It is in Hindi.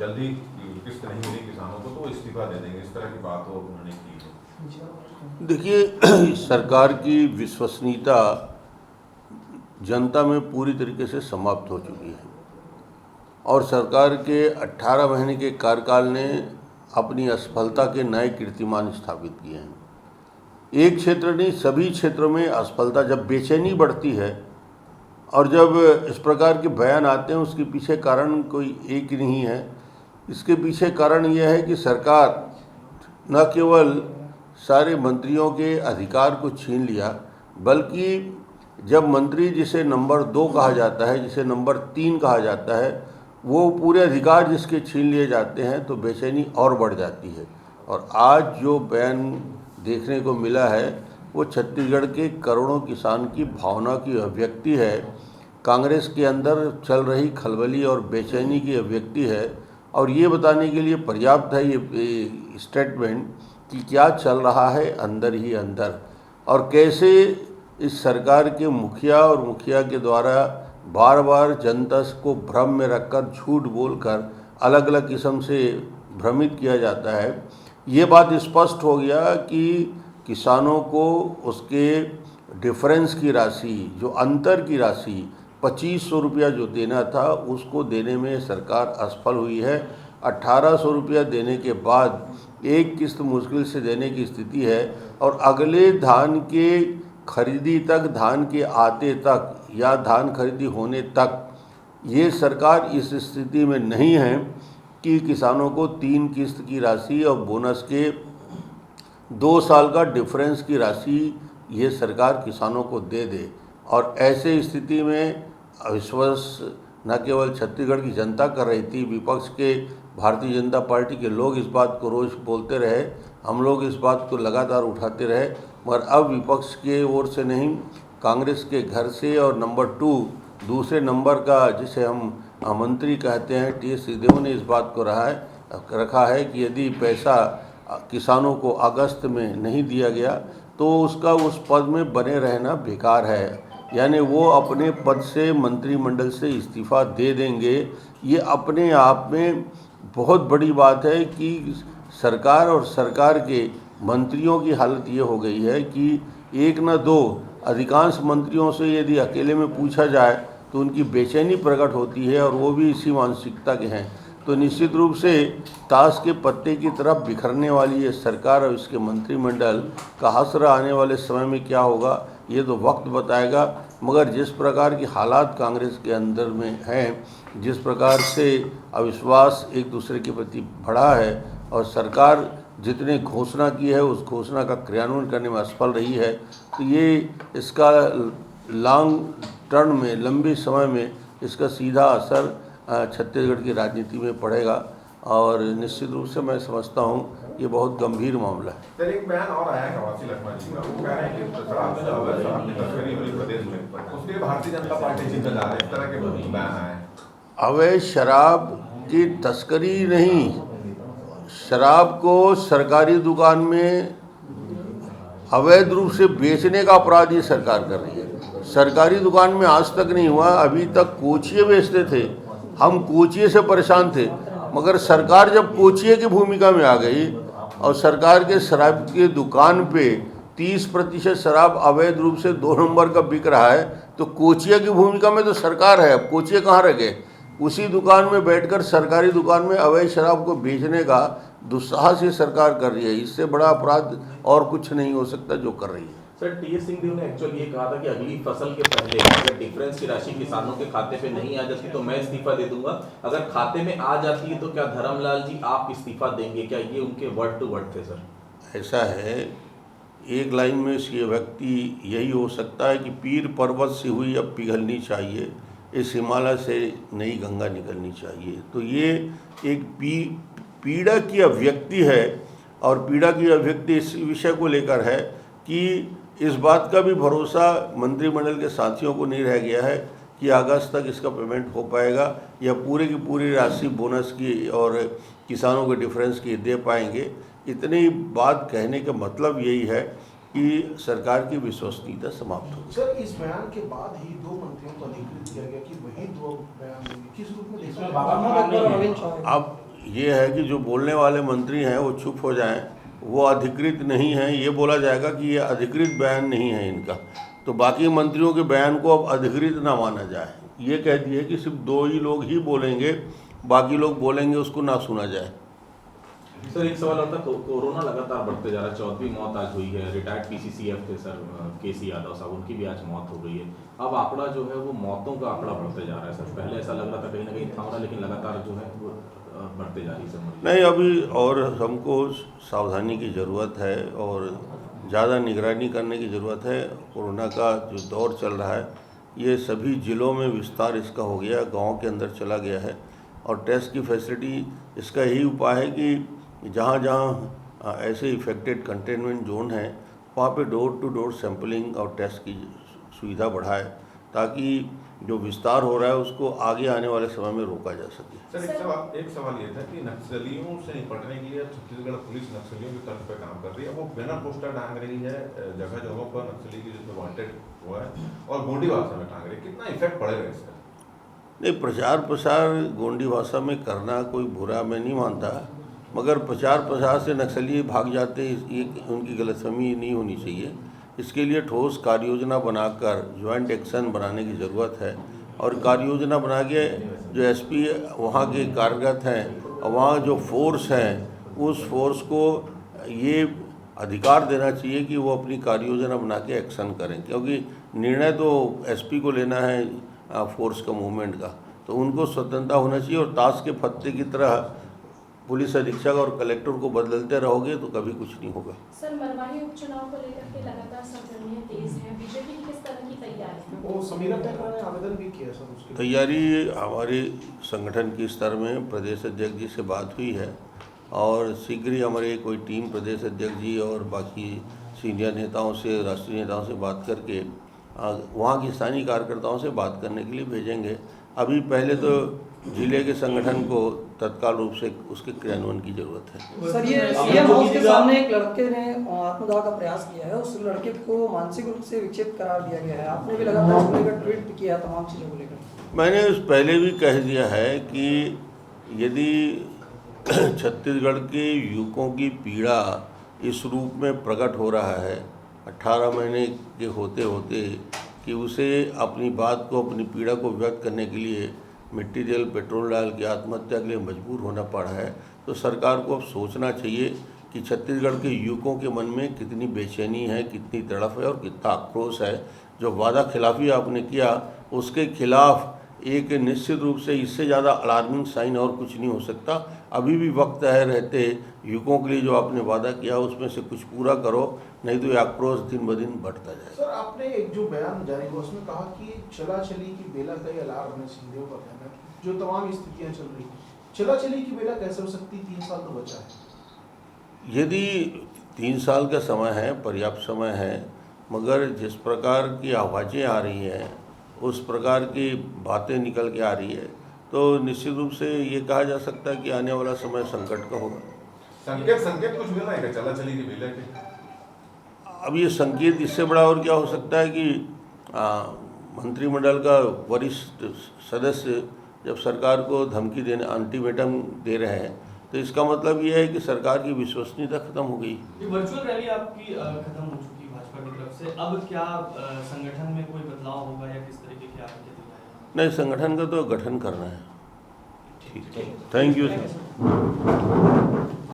जल्दी किस्त नहीं मिली किसानों को तो वो इस्तीफा दे देंगे, इस तरह की बात हो उन्होंने की। देखिए, सरकार की विश्वसनीयता जनता में पूरी तरीके से समाप्त हो चुकी है और सरकार के 18 महीने के कार्यकाल ने अपनी असफलता के नए कीर्तिमान स्थापित किए हैं। एक क्षेत्र नहीं, सभी क्षेत्रों में असफलता। जब बेचैनी बढ़ती है और जब इस प्रकार के बयान आते हैं, उसके पीछे कारण कोई एक ही नहीं है। इसके पीछे कारण यह है कि सरकार न केवल सारे मंत्रियों के अधिकार को छीन लिया, बल्कि जब मंत्री जिसे नंबर 2 कहा जाता है, जिसे नंबर 3 कहा जाता है, वो पूरे अधिकार जिसके छीन लिए जाते हैं तो बेचैनी और बढ़ जाती है। और आज जो बयान देखने को मिला है वो छत्तीसगढ़ के करोड़ों किसान की भावना की अभिव्यक्ति है, कांग्रेस के अंदर चल रही खलबली और बेचैनी की अभिव्यक्ति है। और ये बताने के लिए पर्याप्त है ये स्टेटमेंट कि क्या चल रहा है अंदर ही अंदर और कैसे इस सरकार के मुखिया और मुखिया के द्वारा बार बार जनता को भ्रम में रखकर झूठ बोलकर अलग अलग किस्म से भ्रमित किया जाता है। ये बात स्पष्ट हो गया कि किसानों को उसके डिफरेंस की राशि, जो अंतर की राशि 2500 रुपया जो देना था, उसको देने में सरकार असफल हुई है। 1800 रुपया देने के बाद एक किस्त मुश्किल से देने की स्थिति है और अगले धान के खरीदी तक, धान के आते तक या धान खरीदी होने तक ये सरकार इस स्थिति में नहीं है कि किसानों को 3 किस्त की राशि और बोनस के 2 साल का डिफरेंस की राशि ये सरकार किसानों को दे दे। और ऐसे स्थिति में अविश्वास न केवल छत्तीसगढ़ की जनता कर रही थी, विपक्ष के भारतीय जनता पार्टी के लोग इस बात को रोज बोलते रहे, हम लोग इस बात को लगातार उठाते रहे, मगर अब विपक्ष के ओर से नहीं, कांग्रेस के घर से और नंबर 2 दूसरे नंबर का जिसे हम मंत्री कहते हैं टी.एस. सिंहदेव ने इस बात को रखा है कि यदि पैसा किसानों को अगस्त में नहीं दिया गया तो उसका उस पद में बने रहना बेकार है, यानी वो अपने पद से, मंत्रिमंडल से इस्तीफा दे देंगे। ये अपने आप में बहुत बड़ी बात है कि सरकार और सरकार के मंत्रियों की हालत ये हो गई है कि एक न दो, अधिकांश मंत्रियों से यदि अकेले में पूछा जाए तो उनकी बेचैनी प्रकट होती है और वो भी इसी मानसिकता के हैं। तो निश्चित रूप से ताश के पत्ते की तरफ बिखरने वाली ये सरकार और इसके मंत्रिमंडल का हश्र आने वाले समय में क्या होगा ये तो वक्त बताएगा। मगर जिस प्रकार की हालात कांग्रेस के अंदर में हैं, जिस प्रकार से अविश्वास एक दूसरे के प्रति बढ़ा है और सरकार जितने घोषणा की है उस घोषणा का क्रियान्वयन करने में असफल रही है, तो ये इसका लॉन्ग टर्म में, लंबे समय में इसका सीधा असर छत्तीसगढ़ की राजनीति में पड़ेगा और निश्चित रूप से मैं समझता हूँ ये बहुत गंभीर मामला है। सर, एक बयान और आया कवासी लखमा जी का, वो कह रहे हैं कि शराब की तस्करी हुई प्रदेश में, उसके भारतीय जनता पार्टी जिम्मेदार है, इस तरह के बयान आए। अवैध शराब की तस्करी नहीं, शराब को सरकारी दुकान में अवैध रूप से बेचने का अपराध ये सरकार कर रही है। सरकारी दुकान में आज तक नहीं हुआ, अभी तक कोचिए बेचते थे, हम कोचिए से परेशान थे, मगर सरकार जब कोचिए की भूमिका में आ गई और सरकार के शराब की दुकान पे 30% शराब अवैध रूप से 2 नंबर का बिक रहा है, तो कोचिया की भूमिका में तो सरकार है। अब कोचिया कहाँ रह गए? उसी दुकान में बैठकर सरकारी दुकान में अवैध शराब को बेचने का दुस्साहस ये सरकार कर रही है। इससे बड़ा अपराध और कुछ नहीं हो सकता जो कर रही है। Sir, T.S.. सिंहदेव ने एक्चुअली ये कहा था कि अगली फसल के पहले अगर डिफरेंस की राशि किसानों के खाते पे नहीं आ जाती तो मैं इस्तीफा दे दूंगा, अगर खाते में आ जाती है तो क्या धर्मलाल जी आप इस्तीफा देंगे? क्या ये उनके वर्ड टू वर्ड थे? सर, ऐसा है, एक लाइन में इसकी व्यक्ति यही हो सकता है कि पीर पर्वत से हुई अब पिघलनी चाहिए, इस हिमालय से नई गंगा निकलनी चाहिए। तो ये एक पीड़ा की अभिव्यक्ति है और पीड़ा की अभिव्यक्ति इस विषय को लेकर है कि इस बात का भी भरोसा मंत्रिमंडल के साथियों को नहीं रह गया है कि अगस्त तक इसका पेमेंट हो पाएगा या पूरे की पूरी राशि बोनस की और किसानों के डिफरेंस की दे पाएंगे। इतनी बात कहने का मतलब यही है कि सरकार की विश्वसनीयता समाप्त हो। सर, इस बयान के बाद ही 2 मंत्रियों को अधिकृत किया गया कि वही 2 बयान देंगे, किस रूप में देखा? अब ये है कि जो बोलने वाले मंत्री हैं वो चुप हो जाएं, वो अधिकृत नहीं हैं, ये बोला जाएगा कि ये अधिकृत बयान नहीं है इनका, तो बाकी मंत्रियों के बयान को अब अधिकृत ना माना जाए। ये कह दिए कि सिर्फ 2 ही लोग ही बोलेंगे, बाकी लोग बोलेंगे उसको ना सुना जाए। सर एक सवाल और था, कोरोना लगातार बढ़ते जा रहा है, 14वीं मौत आज हुई है, रिटायर्ड पीसीसीएफ थे सर केसी यादव साहब, उनकी भी आज मौत हो गई है। अब आंकड़ा जो है वो मौतों का आंकड़ा बढ़ते जा रहा है सर, पहले ऐसा लग रहा था कहीं ना कहीं था रहा, लेकिन लगातार जो है वो बढ़ते जा रही है सर। नहीं, अभी और हमको सावधानी की ज़रूरत है और ज़्यादा निगरानी करने की ज़रूरत है। कोरोना का जो दौर चल रहा है ये सभी ज़िलों में विस्तार इसका हो गया, गांव के अंदर चला गया है, और टेस्ट की फैसिलिटी इसका यही उपाय है कि जहाँ जहाँ ऐसे इफेक्टेड कंटेनमेंट जोन हैं वहाँ पे डोर टू डोर सैंपलिंग और टेस्ट की सुविधा बढ़ाए, ताकि जो विस्तार हो रहा है उसको आगे आने वाले समय में रोका जा सके। सर एक सवाल ये था कि नक्सलियों से निपटने के लिए छत्तीसगढ़ पुलिस नक्सलियों की तर्ज पर काम कर रही है, वो बैनर पोस्टर टांग रही है जगह जगहों पर नक्सली की जिसमें वांटेड हुआ है, और गोंडी भाषा में टांग रही है, कितना इफेक्ट पड़ेगा इसका? नहीं, प्रचार प्रसार गोंडी भाषा में करना कोई बुरा मैं नहीं मानता, मगर प्रचार प्रसार से नक्सली भाग जाते, ये उनकी गलतफहमी नहीं होनी चाहिए। इसके लिए ठोस कार्य योजना बनाकर ज्वाइंट एक्शन बनाने की ज़रूरत है, और कार्य योजना बना के जो एसपी वहाँ के कार्यरत हैं और वहाँ जो फोर्स हैं उस फोर्स को ये अधिकार देना चाहिए कि वो अपनी कार्य योजना बना के एक्शन करें, क्योंकि निर्णय तो एसपी को लेना है फोर्स का मूवमेंट का, तो उनको स्वतंत्रता होना चाहिए। और ताश के पत्ते की तरह पुलिस अधीक्षक और कलेक्टर को बदलते रहोगे तो कभी कुछ नहीं होगा। सर, मरवाही उपचुनाव को लेकर के लगातार सरगर्मियां तेज हैं, बीजेपी की किस तरह की तैयारी है? वो समीरा टेकरा ने आवेदन भी किया सर उसके तैयारी हमारे संगठन के स्तर में प्रदेश अध्यक्ष जी से बात हुई है, और शीघ्र ही हमारे कोई टीम प्रदेश अध्यक्ष जी और बाकी सीनियर नेताओं से, राष्ट्रीय नेताओं से बात करके वहाँ के स्थानीय कार्यकर्ताओं से बात करने के लिए भेजेंगे। अभी पहले तो जिले के संगठन को तत्काल रूप से उसके क्रियान्वयन की जरूरत है। सर, ये सीएम हाउस के सामने एक लड़के ने आत्मदाह का प्रयास किया है, उस लड़के को मानसिक रूप से विक्षिप्त करार दिया गया है। आपने भी लगातार इसको लेकर ट्वीट किया तमाम चीज़ों को लेकर। मैंने पहले भी कह दिया है कि यदि छत्तीसगढ़ के युवकों की पीड़ा इस रूप में प्रकट हो रहा है 18 महीने के होते होते, कि उसे अपनी बात को, अपनी पीड़ा को व्यक्त करने के लिए मिट्टी तेल पेट्रोल डाल के आत्महत्या के लिए मजबूर होना पड़ा है, तो सरकार को अब सोचना चाहिए कि छत्तीसगढ़ के युवकों के मन में कितनी बेचैनी है, कितनी तड़फ है और कितना आक्रोश है। जो वादा खिलाफी आपने किया उसके खिलाफ एक निश्चित रूप से इससे ज़्यादा अलार्मिंग साइन और कुछ नहीं हो सकता। अभी भी वक्त है रहते युवकों के लिए जो आपने वादा किया उसमें से कुछ पूरा करो, नहीं तो ये आक्रोश दिन ब दिन बढ़ता जाए। सर, आपने एक जो बयान जारी हुआ उसमें कहा कि चला चली की बेला का ही अलार्म है सिंधियों का कहना, जो तमाम स्थितियां चल रही, चला चली की बेला कैसे हो सकती? 3 साल तो बचा है। यदि 3 साल का समय है, पर्याप्त समय है, मगर जिस प्रकार की आवाज़ें आ रही हैं, उस प्रकार की बातें निकल के आ रही है, तो निश्चित रूप से ये कहा जा सकता है कि आने वाला समय संकट का होगा। संकेत कुछ मिल रहा है क्या चला चली की बेला के? अब ये संकेत इससे बड़ा और क्या हो सकता है कि मंत्रिमंडल का वरिष्ठ सदस्य जब सरकार को धमकी देने, अल्टीमेटम दे रहे हैं, तो इसका मतलब ये है कि सरकार की विश्वसनीयता खत्म हो गई। ये वर्चुअल रैली आपकी खत्म हो चुकी है भाजपा की तरफ से, अब क्या संगठन में कोई बदलाव होगा या किस तरीके की आपकी तैयारी? नहीं, संगठन का तो गठन करना है। ठीक, थैंक यू सर।